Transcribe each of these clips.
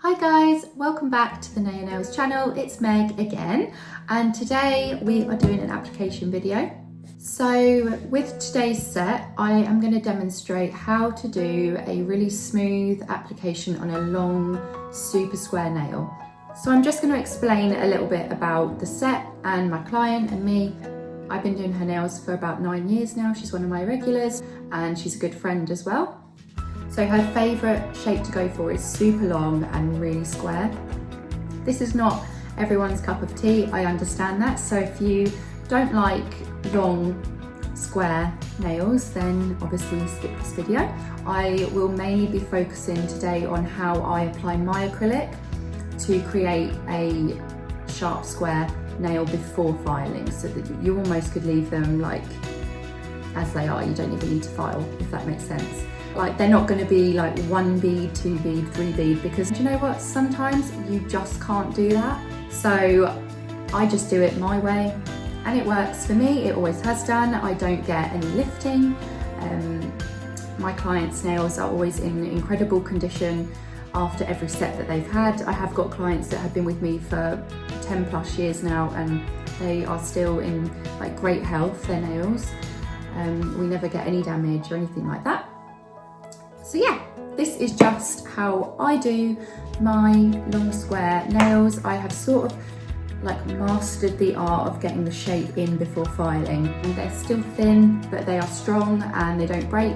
Hi guys, welcome back to the Naio Nails channel. It's Meg again, and today we are doing an application video. So with today's set, I am going to demonstrate how to do a really smooth application on a long, super square nail. So I'm just going to explain a little bit about the set and my client and me. I've been doing her nails for about 9 years now. She's one of my regulars and she's a good friend as well. So her favourite shape to go for is super long and really square. This is not everyone's cup of tea, I understand that. So if you don't like long, square nails, then obviously skip this video. I will mainly be focusing today on how I apply my acrylic to create a sharp square nail before filing, so that you almost could leave them like as they are. You don't even need to file, if that makes sense. Like, they're not going to be like 1 bead, 2 bead, 3 bead, because do you know what? Sometimes you just can't do that. So I just do it my way and it works for me. It always has done. I don't get any lifting. My clients' nails are always in incredible condition after every set that they've had. I have got clients that have been with me for 10 plus years now and they are still in like great health, their nails. We never get any damage or anything like that. So yeah, this is just how I do my long square nails. I have sort of like mastered the art of getting the shape in before filing. And they're still thin, but they are strong and they don't break.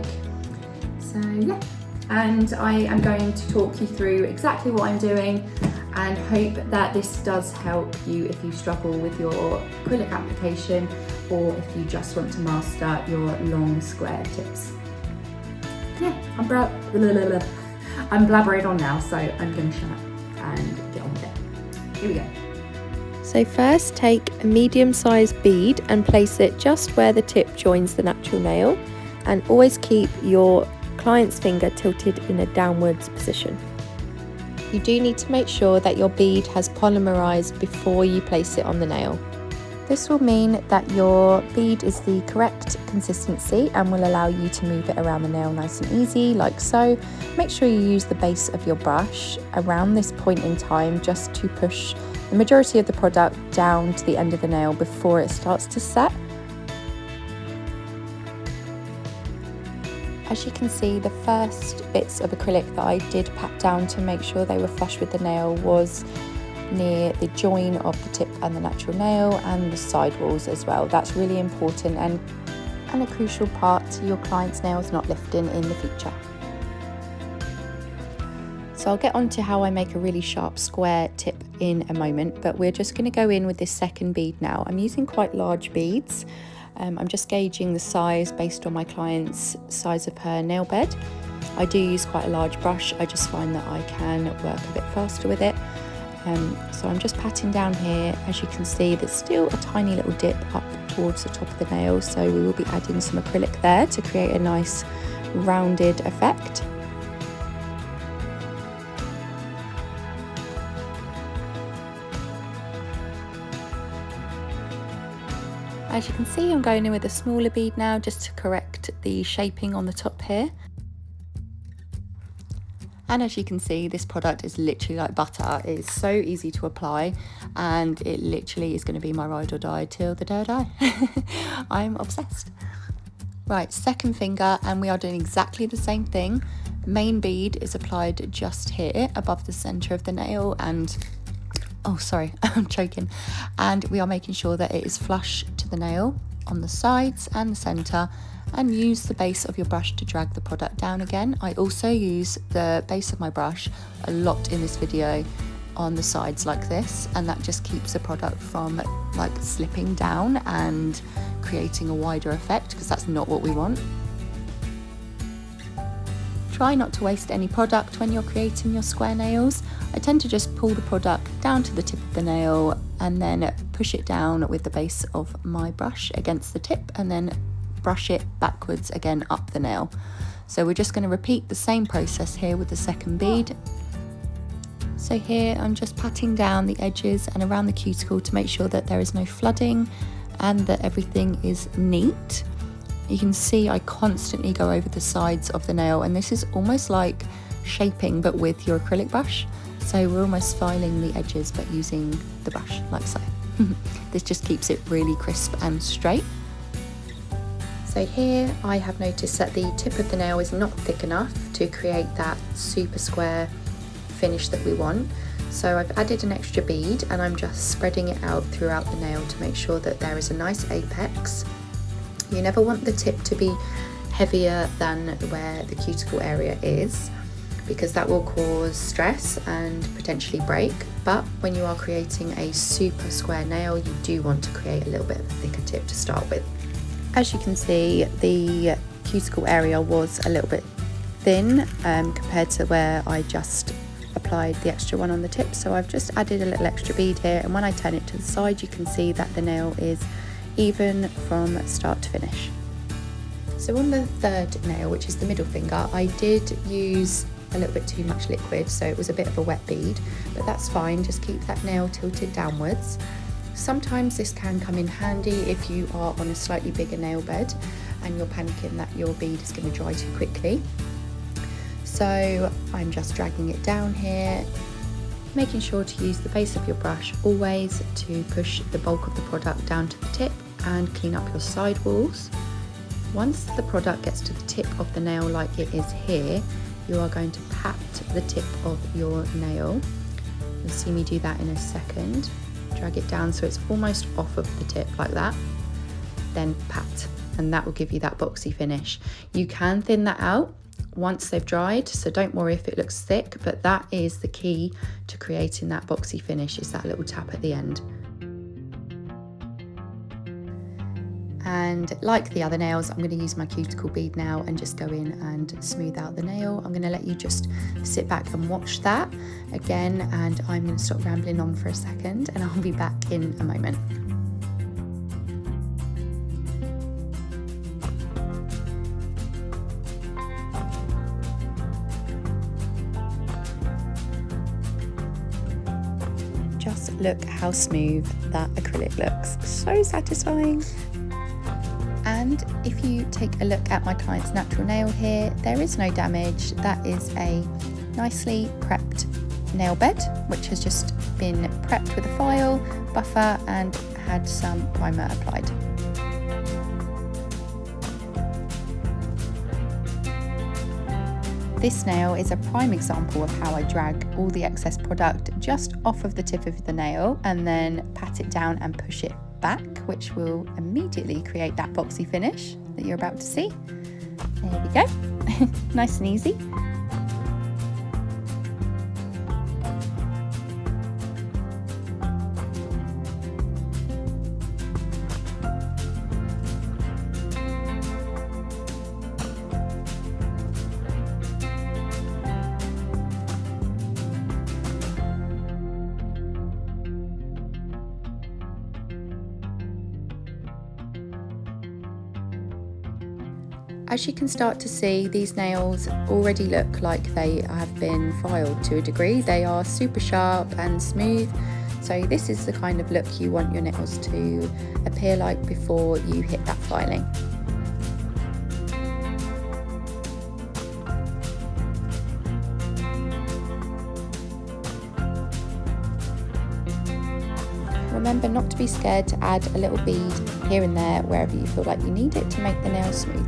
So yeah, and I am going to talk you through exactly what I'm doing and hope that this does help you if you struggle with your acrylic application or if you just want to master your long square tips. Yeah, I'm blabbering on now, so I'm going to shut up and get on with it. Here we go. So first, take a medium-sized bead and place it just where the tip joins the natural nail, and always keep your client's finger tilted in a downwards position. You do need to make sure that your bead has polymerized before you place it on the nail. This will mean that your bead is the correct consistency and will allow you to move it around the nail nice and easy, like so. Make sure you use the base of your brush around this point in time just to push the majority of the product down to the end of the nail before it starts to set. As you can see, the first bits of acrylic that I did pat down to make sure they were flush with the nail was near the join of the tip and the natural nail and the sidewalls as well. That's really important and a crucial part to your client's nails not lifting in the future. So I'll get on to how I make a really sharp square tip in a moment, but we're just going to go in with this second bead now. I'm using quite large beads. I'm just gauging the size based on my client's size of her nail bed. I do use quite a large brush. I just find that I can work a bit faster with it. So I'm just patting down here. As you can see, there's still a tiny little dip up towards the top of the nail, so we will be adding some acrylic there to create a nice rounded effect. As you can see, I'm going in with a smaller bead now just to correct the shaping on the top here. And as you can see, this product is literally like butter. It is so easy to apply and it literally is going to be my ride or die till the day I die. I'm obsessed. Right, second finger, and we are doing exactly the same thing. Main bead is applied just here above the center of the nail and, oh sorry, I'm choking. And we are making sure that it is flush to the nail on the sides and the center, and use the base of your brush to drag the product down again. I also use the base of my brush a lot in this video on the sides like this, and that just keeps the product from like slipping down and creating a wider effect, because that's not what we want. Try not to waste any product when you're creating your square nails. I tend to just pull the product down to the tip of the nail and then push it down with the base of my brush against the tip, and then brush it backwards again up the nail. So we're just going to repeat the same process here with the second bead. So here I'm just patting down the edges and around the cuticle to make sure that there is no flooding and that everything is neat. You can see I constantly go over the sides of the nail, and this is almost like shaping but with your acrylic brush. So we're almost filing the edges but using the brush like so. This just keeps it really crisp and straight. So here I have noticed that the tip of the nail is not thick enough to create that super square finish that we want. So I've added an extra bead and I'm just spreading it out throughout the nail to make sure that there is a nice apex. You never want the tip to be heavier than where the cuticle area is, because that will cause stress and potentially break. But when you are creating a super square nail, you do want to create a little bit of a thicker tip to start with. As you can see, the cuticle area was a little bit thin compared to where I just applied the extra one on the tip. So I've just added a little extra bead here, and when I turn it to the side, you can see that the nail is even from start to finish. So on the third nail, which is the middle finger, I did use a little bit too much liquid, so it was a bit of a wet bead, but that's fine. Just keep that nail tilted downwards. Sometimes this can come in handy if you are on a slightly bigger nail bed and you're panicking that your bead is going to dry too quickly. So I'm just dragging it down here, making sure to use the base of your brush always to push the bulk of the product down to the tip and clean up your side walls. Once the product gets to the tip of the nail like it is here, you are going to pat the tip of your nail. You'll see me do that in a second. Drag it down so it's almost off of the tip like that. Then pat, and that will give you that boxy finish. You can thin that out once they've dried, so don't worry if it looks thick, but that is the key to creating that boxy finish, is that little tap at the end. And like the other nails, I'm going to use my cuticle bead now and just go in and smooth out the nail. I'm going to let you just sit back and watch that again, and I'm going to stop rambling on for a second and I'll be back in a moment. Just look how smooth that acrylic looks. So satisfying. And if you take a look at my client's natural nail here, there is no damage. That is a nicely prepped nail bed, which has just been prepped with a foil, buffer, and had some primer applied. This nail is a prime example of how I drag all the excess product just off of the tip of the nail and then pat it down and push it back, which will immediately create that boxy finish that you're about to see. There we go. Nice and easy. As you can start to see, these nails already look like they have been filed to a degree. They are super sharp and smooth. So this is the kind of look you want your nails to appear like before you hit that filing. Remember not to be scared to add a little bead here and there wherever you feel like you need it to make the nail smooth.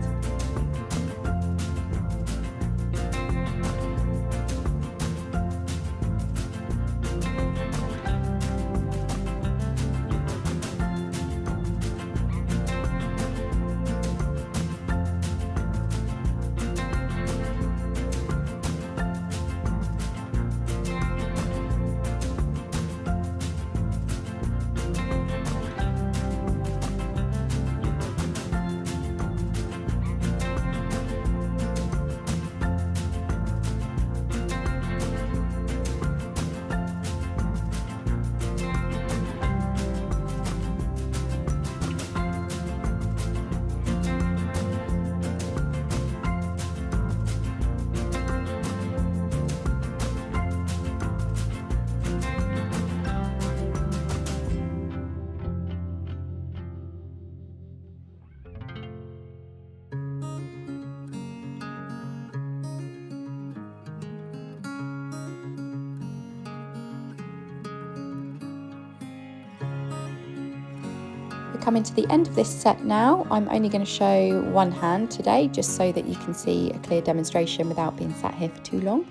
coming to the end of this set now. I'm only going to show one hand today, just so that you can see a clear demonstration without being sat here for too long.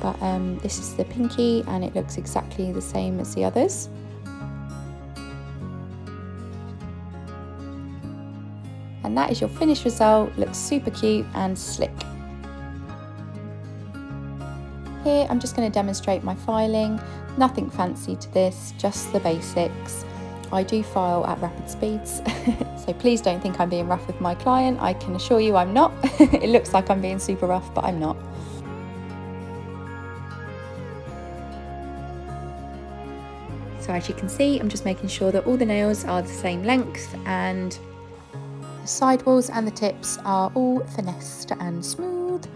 But this is the pinky, and it looks exactly the same as the others. And that is your finished result. Looks super cute and slick. Here I'm just going to demonstrate my filing. Nothing fancy to this, just the basics. I do file at rapid speeds, so please don't think I'm being rough with my client. I can assure you I'm not. It looks like I'm being super rough, but I'm not. So as you can see, I'm just making sure that all the nails are the same length, and the sidewalls and the tips are all finessed and smooth.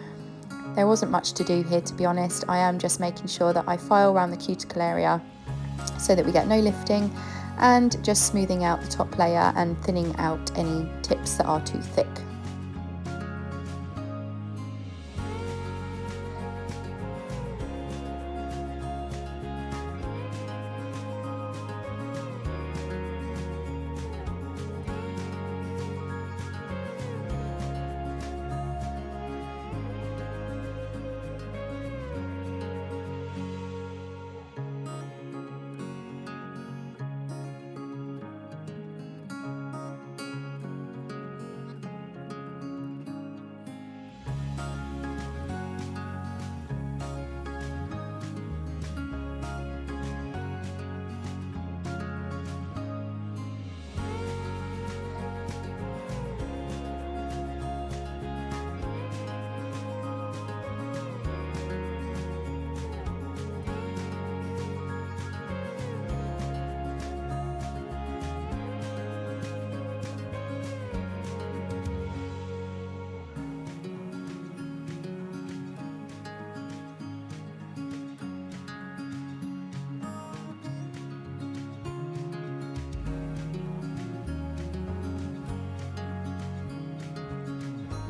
There wasn't much to do here, to be honest. I am just making sure that I file around the cuticle area so that we get no lifting, and just smoothing out the top layer and thinning out any tips that are too thick.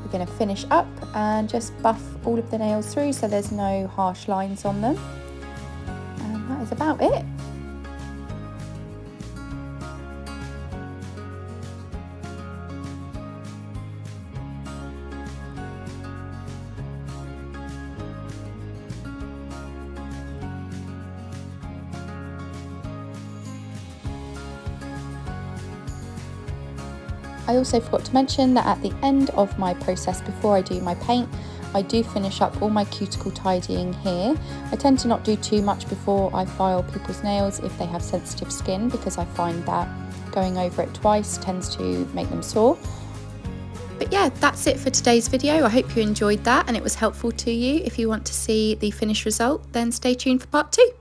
We're going to finish up and just buff all of the nails through so there's no harsh lines on them, and that is about it. I also forgot to mention that at the end of my process, before I do my paint, I do finish up all my cuticle tidying here. I tend to not do too much before I file people's nails if they have sensitive skin, because I find that going over it twice tends to make them sore. But yeah, that's it for today's video. I hope you enjoyed that and it was helpful to you. If you want to see the finished result, then stay tuned for part 2.